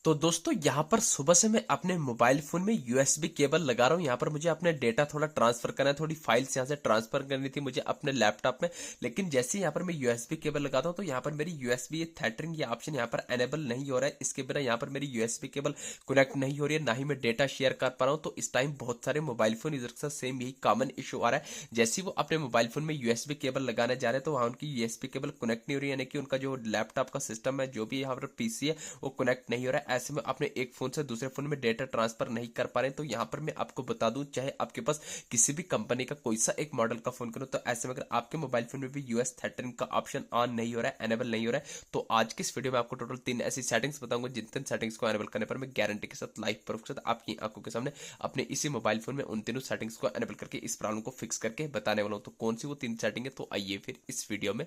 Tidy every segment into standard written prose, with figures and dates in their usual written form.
तो दोस्तों यहाँ पर सुबह से मैं अपने मोबाइल फोन में यूएसबी केबल लगा रहा हूँ। यहाँ पर मुझे अपने डेटा थोड़ा ट्रांसफर करना है, थोड़ी फाइल्स यहाँ से ट्रांसफर करनी थी मुझे अपने लैपटॉप में। लेकिन जैसे यहाँ पर मैं यूएसबी केबल लगाता हूँ तो यहाँ पर मेरी यूएसबी थेटरिंग ये ऑप्शन यहाँ पर एनेबल नहीं हो रहा है। इसके बिना यहाँ पर मेरी यूएसबी केबल कनेक्ट नहीं हो रही है, ना ही मैं डेटा शेयर कर पा रहा हूँ। तो इस टाइम बहुत सारे मोबाइल फोन यूजर के साथ सेम यही कॉमन इशू आ रहा है। जैसे ही वो अपने मोबाइल फोन में यूएसबी केबल लगाने जा रहे हैं तो वहाँ उनकी यूएसबी केबल कनेक्ट नहीं हो रही है, यानी कि उनका जो लैपटॉप का सिस्टम है, जो भी यहाँ पर पीसी है, वो कनेक्ट नहीं हो रहा है। ऐसे में अपने एक फोन से दूसरे फोन में डेटा ट्रांसफर नहीं कर पा रहे हैं। तो यहाँ पर मैं आपको बता दूं, चाहे आपके पास किसी भी कंपनी का कोई सा एक मॉडल का फोन करो, तो ऐसे में अगर आपके मोबाइल फोन में भी यूएस थेटरिंग का ऑप्शन ऑन नहीं हो रहा है, एनेबल नहीं हो रहा है, तो आज की इस वीडियो में आपको टोटल 3 ऐसी सेटिंग्स बताऊंगा जिन 3 सेटिंग्स को एनेबल करने पर मैं गारंटी के साथ लाइव प्रूफ के साथ आपकी आंखों के सामने अपने इसी मोबाइल फोन में उन तीनों सेटिंग्स को एनेबल करके इस प्रॉब्लम को फिक्स करके बताने वाला हूं। तो कौन सी वो 3 सेटिंग है, तो आइए फिर इस वीडियो में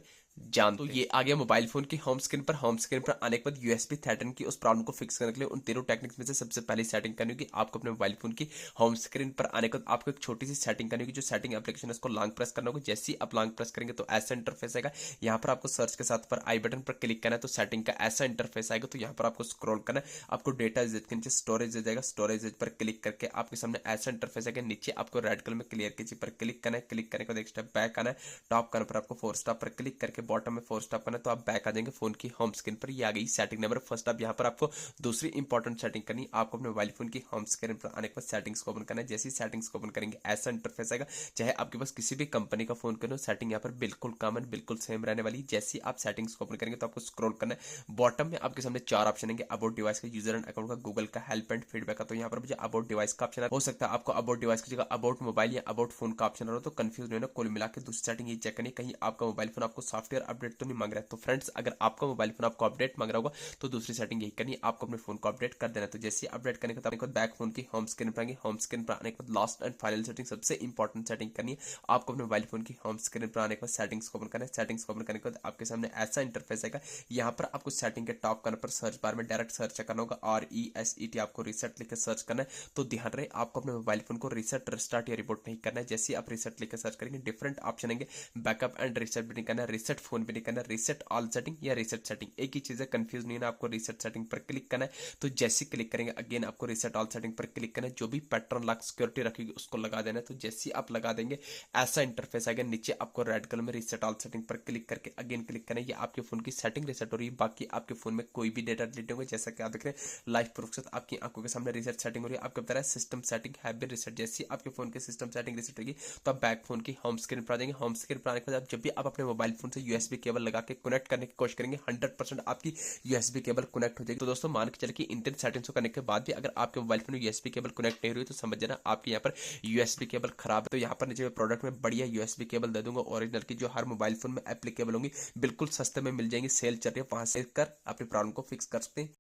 तो ये आ गया मोबाइल फोन की होम स्क्रीन पर। होम स्क्रीन पर आने के बाद यूएसबी थेटरिंग की उस प्रॉब्लम को फिक्स करने के लिए उन तीनों टेक्निक्स में से सबसे पहले सेटिंग करनी होगी आपको अपने मोबाइल फोन की होम स्क्रीन पर आने के बाद आपको एक छोटी सी सेटिंग करनी होगी। जो सेटिंग एप्लीकेशन है उसको लॉन्ग प्रेस करना होगा। जैसे ही आप लॉन्ग प्रेस करेंगे तो ऐसा इंटरफेस आएगा। यहाँ पर आपको सर्च के साथ पर आई बटन पर क्लिक करना है तो सेटिंग का ऐसा इंटरफेस आएगा। तो यहाँ पर आपको स्क्रॉल करना है, आपको डेटा के नीचे स्टोरेज जाएगा, स्टोरेज पर क्लिक करके आपके सामने ऐसा इंटरफेस आएगा। नीचे आपको रेड कलर में क्लियर की पर क्लिक करना है। क्लिक करने के बाद एक स्टेप बैक आना है। टॉप करने पर आपको 4 स्टॉप पर क्लिक करके बॉटम में 4 स्टॉप करना है, तो आप बैक आ जाएंगे फोन की होम स्क्रीन पर। ये आ गई सेटिंग नंबर फर्स्ट। अब यहाँ पर आपको दूसरी इंपॉर्टेंट सेटिंग करनी है। आपको अपने मोबाइल फोन की होम स्क्रीन पर आने के बाद सेटिंग्स को ओपन करना है। जैसी सेटिंग्स को ओपन करेंगे ऐसा इंटरफेस आएगा। चाहे आपके पास किसी भी कंपनी का फोन करो, सेटिंग यहाँ पर बिल्कुल कॉमन, बिल्कुल सेम रहने वाली। जैसी आप सेटिंग्स को ओपन करेंगे तो आपको स्क्रॉल करना है। बॉटम में आपके सामने 4 ऑप्शन है, अबाउट डिवाइस का, यूजर एंड अकाउंट का, गूगल का, हेल्प एंड फीडबैक का। तो यहाँ पर मुझे अबाउट डिवाइस का ऑप्शन हो सकता है आपको अबाउट डिवाइस की जगह अबाउट मोबाइल या अबाउट फोन का ऑप्शन हो, तो कंफ्यूज नहीं होना। कुल मिला के दूसरी सेटिंग ये चेक करनी, कहीं आपका मोबाइल फोन आपको सॉफ्टवेयर अपडेट तो नहीं मांग रहा है। तो फ्रेंड्स, अगर आपका मोबाइल फोन आपको अपडेट मांग रहा होगा तो दूसरी सेटिंग यही करनी है, आपको अपने फोन को अपडेट कर देना। तो जैसे अपडेट करने के बाद बैक फोन की होम स्क्रीन पर आएंगे। होम स्क्रीन पर आने के बाद लास्ट एंड फाइनल सेटिंग, सबसे इंपॉर्टेंट सेटिंग करनी है आपको अपने मोबाइल फोन की होम स्क्रीन पर आने के बाद सेटिंग्स को ओपन करना है। सेटिंग्स को ओपन करने के बाद आपके सामने ऐसा इंटरफेस आएगा। यहाँ पर आपको सेटिंग के टॉप करने पर सर्च बार में डायरेक्ट सर्च करना होगा, RESET आपको रिसेट लिखकर सर्च करना है। तो ध्यान रहे आपको अपने मोबाइल फोन को रिसेट, रिस्टार्ट या रिपोर्ट नहीं करना है। जैसे आप रिसेट लिखकर सर्च करेंगे डिफरेंट ऑप्शन आएंगे, बैकअप एंड रिसेट भी नहीं करना है, रिसेट फोन भी नहीं करना है, रिसेट ऑल सेटिंग या रिसेट सेटिंग, एक ही चीज है, कंफ्यूज नहीं है। आपको रिसेट सेटिंग पर क्लिक करना है। तो जैसे क्लिक करेंगे अगेन आपको रिसेट ऑल सेटिंग पर क्लिक करना है। जो भी पैटर्न लॉक सिक्योरिटी रखेगी उसको लगा देना है। तो जैसे आप लगा देंगे ऐसा इंटरफेस आएगा। नीचे आपको रेड कलर में रिसेट ऑल सेटिंग पर क्लिक करके अगेन क्लिक करना है। ये आपके फोन की सेटिंग रिसेट हो रही है। बाकी आपके फोन में कोई भी डेटा डिलीट होगा, जैसा कि आप देख रहे हैं लाइव प्रूफ के साथ आपकी आंखों के सामने रिसेट सेटिंग हो रही है। आपको बता रहा है system setting have been reset. जैसे आपके फोन की सिस्टम सेटिंग रिसेट होगी तो आप बैक फोन की होम स्क्रीन पर आ जाएंगे। होम स्क्रीन पर आने के बाद जब भी आप अपने मोबाइल फोन से यूएसबी केबल लगा के कनेक्ट करने की कोशिश करेंगे 100% आपकी यूएसबी केबल कनेक्ट हो जाएगी। तो दोस्तों मान के चले कि इन सेटिंग्स को करने के बाद भी अगर आपके मोबाइल फोन में यूएसबी केबल कनेक्ट नहीं हुई तो समझ जाना आपके यहाँ पर यूएसबी केबल खराब है। तो यहाँ पर नीचे प्रोडक्ट में बढ़िया यूएसबी केबल दे दूंगा ओरिजिनल की, जो हर मोबाइल फोन में एप्लीकेबल होंगी, बिल्कुल सस्ते में मिल जाएंगी, सेल चल रही है, वहां से कर अपनी प्रॉब्लम को फिक्स कर सकते हैं।